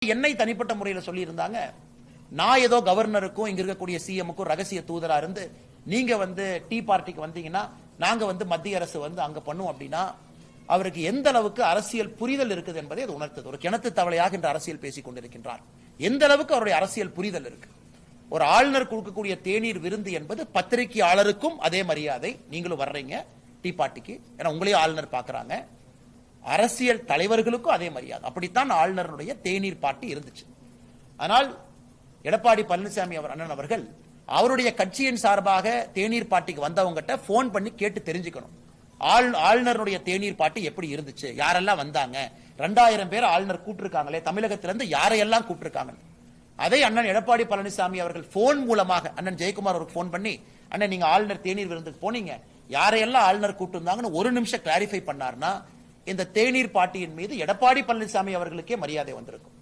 என்னை தனிப்பட்ட முறையில் சொல்லி இருந்தாங்க. நான் ஏதோ கவர்னருக்கும் இங்க இருக்கக்கூடிய சிஎம்முக்கும் ரகசிய தூதரா இருந்து நீங்க டீ பார்ட்டிக்கு வந்தீங்கன்னா நாங்க மத்திய அரசு அங்க பண்ணுவோம் அப்படின்னா அவருக்கு எந்த அளவுக்கு அரசியல் புரிதல் இருக்குது என்பதை அது உணர்த்தது. ஒரு கிணத்து தவளையாக என்ற அரசியல் பேசிக் கொண்டிருக்கின்றார். எந்த அளவுக்கு அவருடைய அரசியல் புரிதல் இருக்கு. ஒரு ஆளுநர் கொடுக்கக்கூடிய தேநீர் விருந்து என்பது பத்திரிகையாளருக்கும் அதே மரியாதை. நீங்களும் வர்றீங்க டீ பார்ட்டிக்கு, ஏன்னா உங்களையும் ஆளுநர் பாக்குறாங்க. அரசியல் தலைவர்களுக்கும் அதே மரியாதை. அப்படித்தான் ஆளுநருடைய தேநீர் பார்ட்டி இருந்துச்சு. ஆனால் எடப்பாடி பழனிசாமி அண்ணன் அவர்கள் அவருடைய கட்சியின் சார்பாக தேநீர் பார்ட்டிக்கு வந்தவங்ககிட்ட போன் பண்ணி கேட்டு தெரிஞ்சுக்கணும். ஆளுநருடைய தேநீர் பார்ட்டி எப்படி இருந்துச்சு, யாரெல்லாம் வந்தாங்க, 2000 பேர் ஆளுநர் கூப்பிட்டிருக்காங்களே, தமிழகத்திலிருந்து யாரையெல்லாம் கூப்பிட்டிருக்காங்க. அதை அண்ணன் எடப்பாடி பழனிசாமி அவர்கள் போன் மூலமாக அண்ணன் ஜெயக்குமார் அவருக்கு போன் பண்ணி, அண்ணன் நீங்க ஆளுநர் தேநீர் விருந்துக்கு போனீங்க, யாரையெல்லாம் ஆளுநர் கூப்பிட்டு இருந்தாங்கன்னு ஒரு நிமிஷம் கிளாரிஃபை பண்ணார்னா இந்த தேநீர் பார்ட்டியின் மீது எடப்பாடி பழனிசாமி அவர்களுக்கே மரியாதை வந்திருக்கும்.